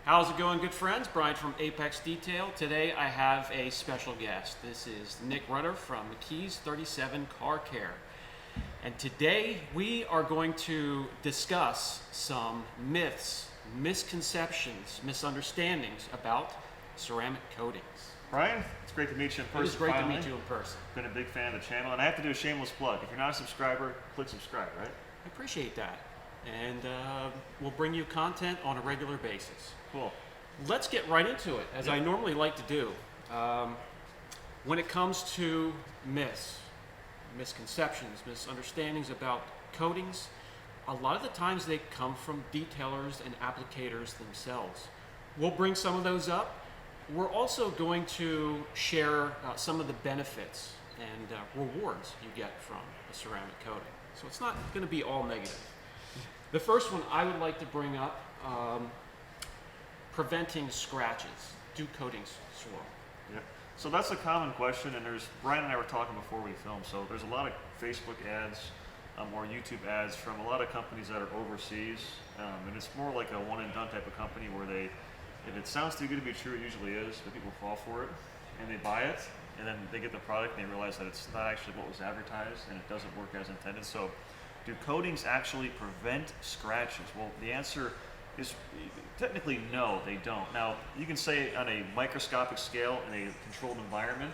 How's it going, good friends? Brian from Apex Detail. Today I have a special guest. This is Nick Rutter from McKee's 37 Car Care. And today we are going to discuss some myths, misconceptions, misunderstandings about ceramic coatings. Brian, it's great to meet you in person. It is great finally. to meet you in person. Been a big fan of the channel, and I have to do a shameless plug. If you're not a subscriber, click subscribe, right? I appreciate that. And we'll bring you content on a regular basis. Cool. Let's get right into it, as I normally like to do. When it comes to myths, misconceptions, misunderstandings about coatings, a lot of the times they come from detailers and applicators themselves. We'll bring some of those up. We're also going to share some of the benefits and rewards you get from a ceramic coating. So it's not going to be all negative. The first one I would like to bring up, preventing scratches. Do coatings swirl? Yeah. So that's a common question, and Brian and I were talking before we filmed, so there's a lot of Facebook ads or YouTube ads from a lot of companies that are overseas, and it's more like a one and done type of company where if it sounds too good to be true, it usually is, but people fall for it, and they buy it, and then they get the product and they realize that it's not actually what was advertised, and it doesn't work as intended. So do coatings actually prevent scratches? Well, the answer is technically no, they don't. Now, you can say on a microscopic scale in a controlled environment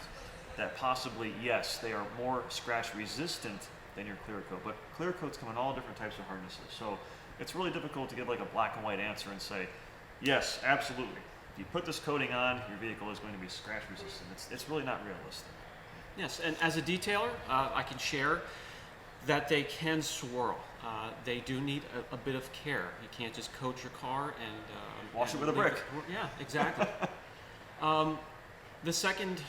that possibly, yes, they are more scratch resistant than your clear coat, but clear coats come in all different types of harnesses. So it's really difficult to give like a black and white answer and say, yes, absolutely. If you put this coating on, your vehicle is going to be scratch resistant. It's really not realistic. Yes, and as a detailer, I can share that they can swirl. They do need a bit of care. You can't just coat your car and wash it with a brick. Yeah, exactly. The second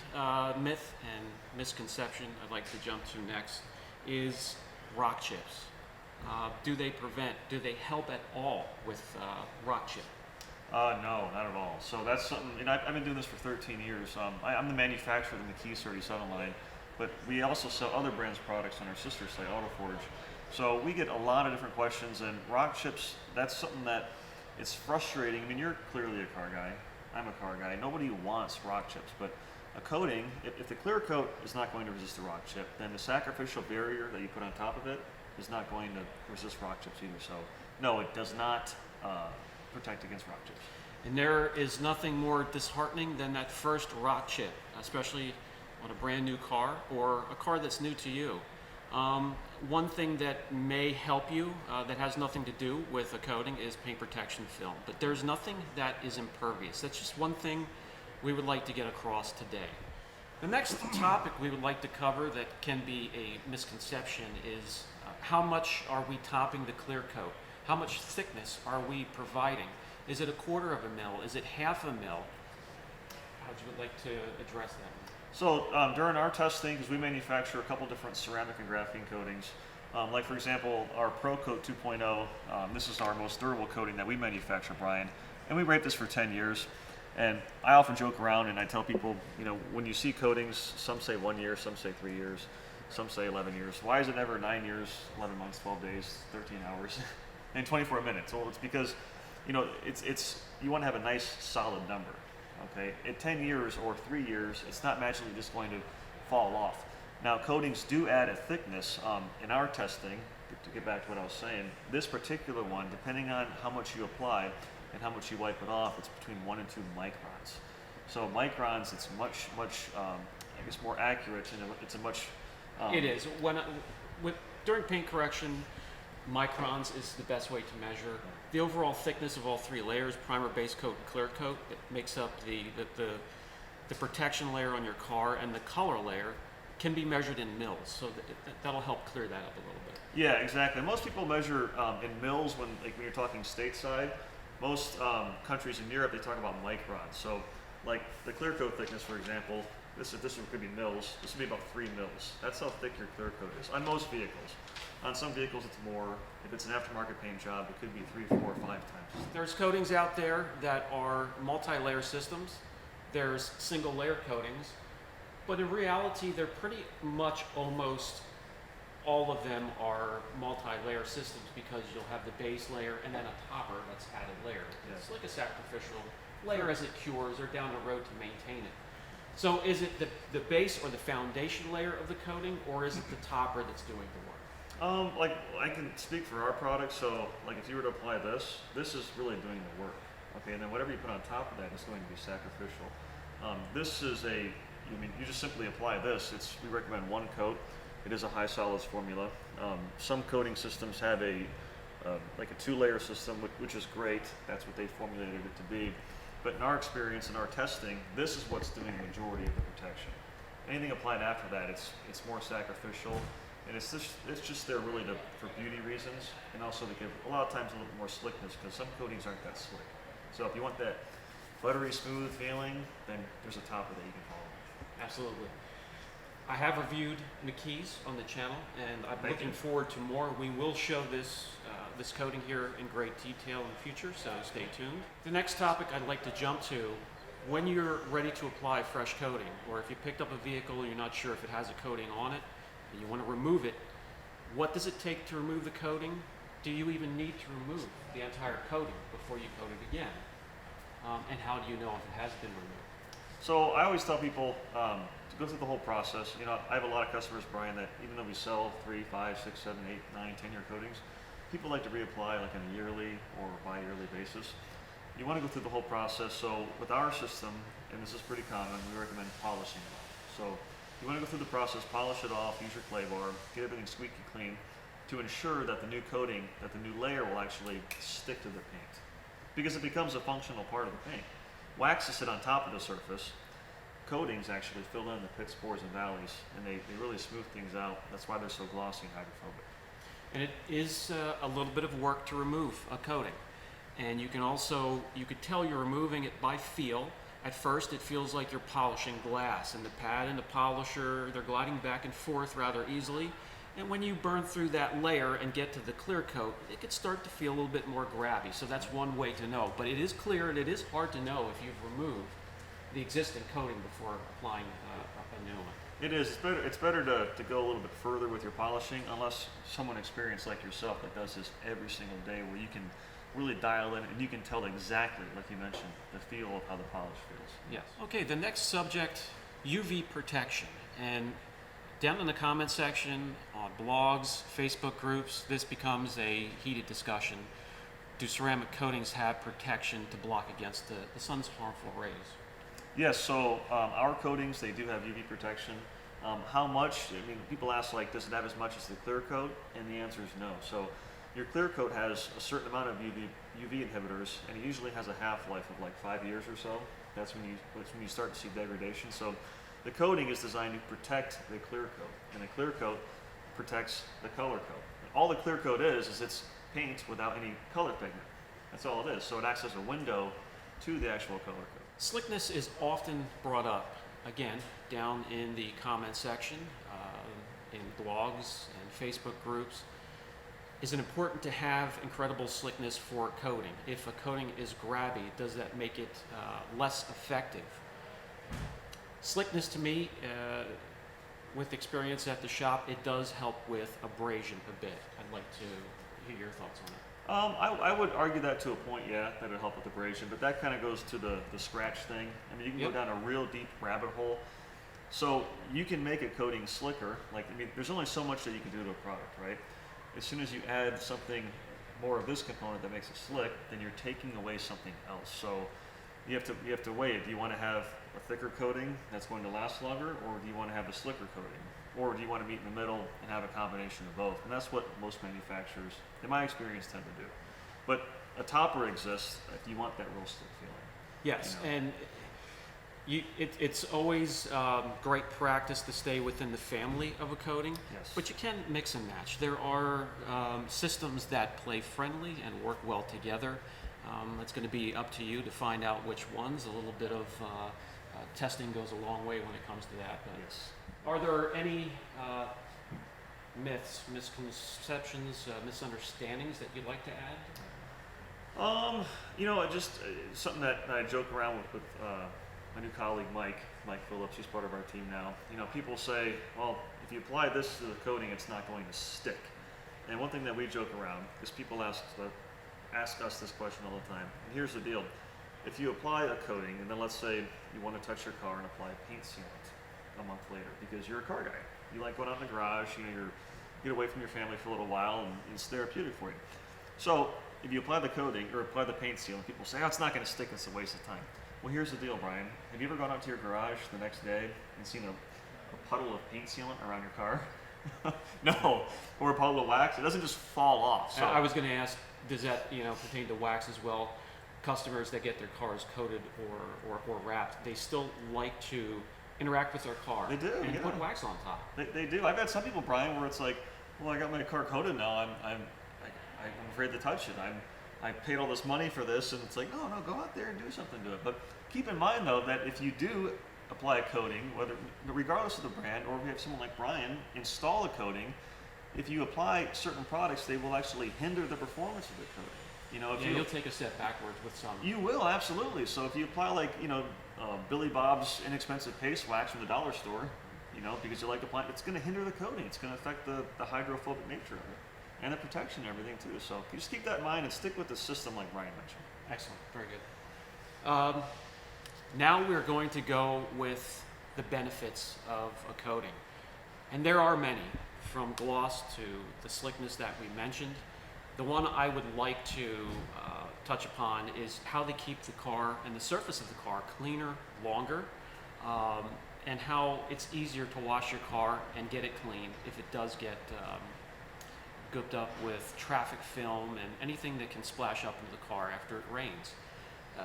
myth and misconception I'd like to jump to next is rock chips. Do they help at all with rock chip? No, not at all. So that's something, I've been doing this for 13 years. I'm the manufacturer of the McKee 37 line, but we also sell other brands' products on our sister site, AutoForge. So we get a lot of different questions, and rock chips, that's something that it's frustrating. I mean, you're clearly a car guy. I'm a car guy. Nobody wants rock chips, but a coating, if the clear coat is not going to resist the rock chip, then the sacrificial barrier that you put on top of it is not going to resist rock chips either. So no, it does not protect against rock chips. And there is nothing more disheartening than that first rock chip, especially on a brand new car or a car that's new to you. One thing that may help you that has nothing to do with a coating is paint protection film, but there's nothing that is impervious. That's just one thing we would like to get across today. The next topic we would like to cover that can be a misconception is how much are we topping the clear coat? How much thickness are we providing? Is it 1/4 of a mil? Is it 1/2 a mil? How would you like to address that? So during our testing, because we manufacture a couple different ceramic and graphene coatings, like for example, our Pro Coat 2.0, this is our most durable coating that we manufacture, Brian, and we rate this for 10 years. And I often joke around and I tell people, when you see coatings, some say 1 year, some say 3 years, some say 11 years. Why is it never 9 years, 11 months, 12 days, 13 hours, and 24 minutes? Well, it's because, it's you want to have a nice solid number. Okay, at 10 years or 3 years, it's not magically just going to fall off. Now, coatings do add a thickness. In our testing, to get back to what I was saying, this particular one, depending on how much you apply and how much you wipe it off, it's between 1 and 2 microns. So microns, it's much, more accurate, and it's a much... It is. During paint correction, microns is the best way to measure the overall thickness of all 3 layers: primer, base coat, and clear coat. It makes up the protection layer on your car, and the color layer can be measured in mils. So that'll help clear that up a little bit. Yeah, exactly. Most people measure in mils when you're talking stateside. Most countries in Europe, they talk about microns. So like the clear coat thickness, for example, this one could be mils. This would be about 3 mils. That's how thick your clear coat is on most vehicles. On some vehicles, it's more. If it's an aftermarket paint job, it could be 3, 4, 5 times. There's coatings out there that are multi-layer systems. There's single-layer coatings, but in reality, they're pretty much almost all of them are multi-layer systems because you'll have the base layer and then a topper that's added layer. It's like a sacrificial layer as it cures or down the road to maintain it. So is it the base or the foundation layer of the coating, or is it the topper that's doing the work? Like I can speak for our product, so like if you were to apply this is really doing the work. Okay, and then whatever you put on top of that is going to be sacrificial. This is you just simply apply this. We recommend one coat. It is a high solids formula. Some coating systems have like a 2-layer system, which is great. That's what they formulated it to be. But in our experience, in our testing, this is what's doing the majority of the protection. Anything applied after that, it's more sacrificial, and it's just there really for beauty reasons, and also to give a lot of times a little bit more slickness, because some coatings aren't that slick. So if you want that buttery smooth feeling, then there's a topper that you can follow. Absolutely. I have reviewed McKee's on the channel, and I'm Thank looking you. forward to more. We will show this coating here in great detail in the future, so stay tuned. The next topic I'd like to jump to, when you're ready to apply fresh coating, or if you picked up a vehicle and you're not sure if it has a coating on it, and you want to remove it, what does it take to remove the coating? Do you even need to remove the entire coating before you coat it again? And how do you know if it has been removed? So I always tell people to go through the whole process. I have a lot of customers, Brian, that even though we sell 3, 5, 6, 7, 8, 9, 10-year coatings, people like to reapply like on a yearly or bi-yearly basis. You want to go through the whole process. So with our system, and this is pretty common, we recommend polishing it off. So you want to go through the process, polish it off, use your clay bar, get everything squeaky clean to ensure that the new coating, that the new layer will actually stick to the paint, because it becomes a functional part of the paint. Waxes sit on top of the surface. Coatings actually fill in the pits, pores, and valleys, and they really smooth things out. That's why they're so glossy and hydrophobic. And it is a little bit of work to remove a coating. And you could tell you're removing it by feel. At first, it feels like you're polishing glass, and the pad and the polisher, they're gliding back and forth rather easily. And when you burn through that layer and get to the clear coat, it could start to feel a little bit more grabby. So that's one way to know. But it is clear, and it is hard to know if you've removed the existing coating before applying a new one. It is. It's better to go a little bit further with your polishing, unless someone experienced like yourself that does this every single day, where you can really dial in and you can tell exactly, like you mentioned, the feel of how the polish feels. Yes. Okay, the next subject, UV protection. And down in the comment section, on blogs, Facebook groups, this becomes a heated discussion. Do ceramic coatings have protection to block against the sun's harmful rays? Yes, so our coatings, they do have UV protection. How much? I mean, people ask, like, does it have as much as the clear coat? And the answer is no. So your clear coat has a certain amount of UV inhibitors, and it usually has a half-life of like 5 years or so. That's when you start to see degradation. So the coating is designed to protect the clear coat, and the clear coat protects the color coat. All the clear coat is it's paint without any color pigment. That's all it is. So it acts as a window to the actual color coat. Slickness is often brought up, again, down in the comment section, in blogs and Facebook groups. Is it important to have incredible slickness for coating? If a coating is grabby, does that make it less effective? Slickness, to me, with experience at the shop, it does help with abrasion a bit. I'd like to hear your thoughts on it. I would argue that to a point, yeah, that it'll help with abrasion, but that kind of goes to the scratch thing. I mean, you can go down a real deep rabbit hole. So you can make a coating slicker. There's only so much that you can do to a product, right? As soon as you add something more of this component that makes it slick, then you're taking away something else. So you have to weigh it. Do you want to have a thicker coating that's going to last longer, or do you want to have a slicker coating? Or do you want to meet in the middle and have a combination of both? And that's what most manufacturers, in my experience, tend to do. But a topper exists if you want that real slick feeling. Yes, and it's always great practice to stay within the family of a coating, Yes. but you can mix and match. There are systems that play friendly and work well together. It's going to be up to you to find out which ones. A little bit of testing goes a long way when it comes to that. But Yes. are there any myths, misconceptions, misunderstandings that you'd like to add? Just something that I joke around with my new colleague Mike Phillips. He's part of our team now. People say, well, if if you apply this to the coating, it's not going to stick. And one thing that we joke around is people ask us this question all the time. And here's the deal. If you apply a coating, and then let's say you want to touch your car and apply a paint sealant a month later because you're a car guy. You like going out in the garage, you get away from your family for a little while, and it's therapeutic for you. So if you apply the coating or apply the paint sealant, people say, oh, it's not going to stick, it's a waste of time. Well, here's the deal, Brian. Have you ever gone out to your garage the next day and seen a puddle of paint sealant around your car? No. Or a puddle of wax? It doesn't just fall off. So I was going to ask, does that pertain to wax as well? Customers that get their cars coated or wrapped, they still like to interact with their car. They do, and yeah. put wax on top. They do. I've had some people, Brian, where it's like, well, I got my car coated now. I'm afraid to touch it. I paid all this money for this, and it's like, no, go out there and do something to it. But keep in mind though that if you do apply a coating, regardless of the brand, or if you have someone like Brian install a coating, if you apply certain products, they will actually hinder the performance of the coating. You'll take a step backwards with some. You will, absolutely. So if you apply Billy Bob's inexpensive paste wax from the dollar store, because you like applying, it's going to hinder the coating. It's going to affect the hydrophobic nature of it and the protection and everything too. So you just keep that in mind and stick with the system like Brian mentioned. Excellent, very good. Now we're going to go with the benefits of a coating. And there are many, from gloss to the slickness that we mentioned. The one I would like to touch upon is how they keep the car and the surface of the car cleaner longer, and how it's easier to wash your car and get it clean if it does get gooped up with traffic film and anything that can splash up into the car after it rains.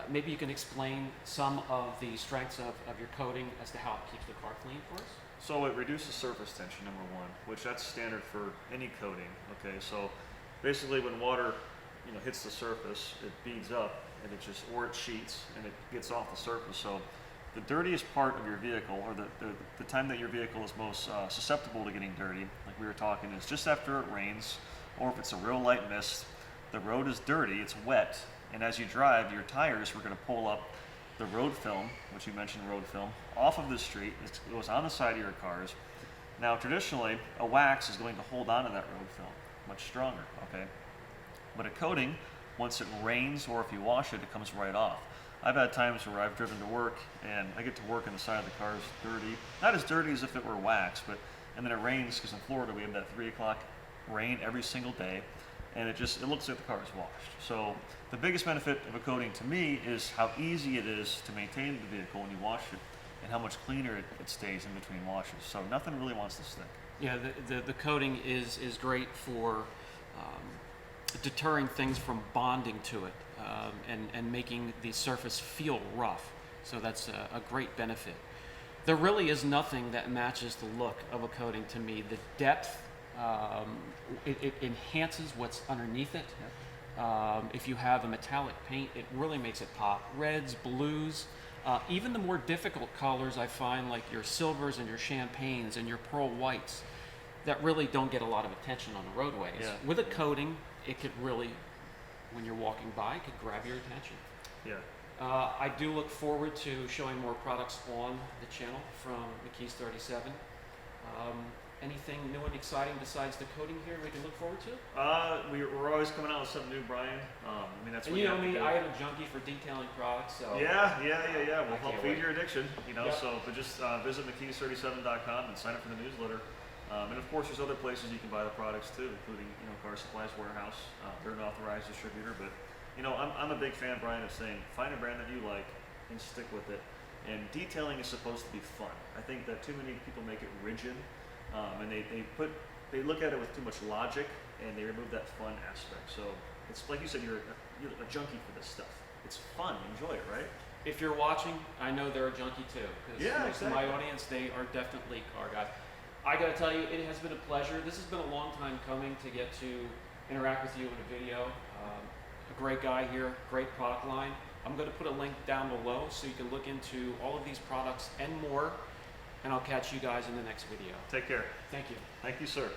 Maybe you can explain some of the strengths of your coating as to how it keeps the car clean for us? So it reduces surface tension, number one, which that's standard for any coating. Okay, so basically when water hits the surface, it beads up and or it sheets and it gets off the surface. So the dirtiest part of your vehicle, or the time that your vehicle is most susceptible to getting dirty, like we were talking, is just after it rains, or if it's a real light mist. The road is dirty, it's wet, and as you drive, your tires were going to pull up the road film, which you mentioned road film, off of the street. It goes on the side of your cars. Now traditionally, a wax is going to hold on to that road film much stronger, okay? But a coating, once it rains or if you wash it, it comes right off. I've had times where I've driven to work and I get to work and the side of the car is dirty. Not as dirty as if it were wax, and then it rains, because in Florida we have that 3 o'clock rain every single day, and it looks like the car is washed. So the biggest benefit of a coating to me is how easy it is to maintain the vehicle when you wash it, and how much cleaner it stays in between washes. So nothing really wants to stick. Yeah, the coating is great for deterring things from bonding to it, and making the surface feel rough. So that's a great benefit. There really is nothing that matches the look of a coating to me. The depth, it enhances what's underneath it. If you have a metallic paint, it really makes it pop. Reds, blues, even the more difficult colors I find, like your silvers and your champagnes and your pearl whites, that really don't get a lot of attention on the roadways. Yeah. With a coating, it could really, when you're walking by, it could grab your attention. Yeah. I do look forward to showing more products on the channel from McKee's 37. Anything new and exciting besides the coating here we can look forward to? We're always coming out with something new, Brian. That's and what you know have to me, do. I am a junkie for detailing products. So Yeah. We'll I help can't feed wait. your addiction, Yep. So but just visit mckeys37.com and sign up for the newsletter. And of course, there's other places you can buy the products too, including Car Supplies Warehouse. They're an authorized distributor, but I'm a big fan, Brian, of saying find a brand that you like and stick with it. And detailing is supposed to be fun. I think that too many people make it rigid, and they look at it with too much logic, and they remove that fun aspect. So it's like you said, you're a junkie for this stuff. It's fun, enjoy it, right? if you're watching, I know they're a junkie too. Because Yeah, most of exactly. my audience, they are definitely car guys. I gotta tell you, it has been a pleasure. This has been a long time coming to get to interact with you in a video. A great guy here, great product line. I'm gonna put a link down below so you can look into all of these products and more. And I'll catch you guys in the next video. Take care. Thank you. Thank you, sir.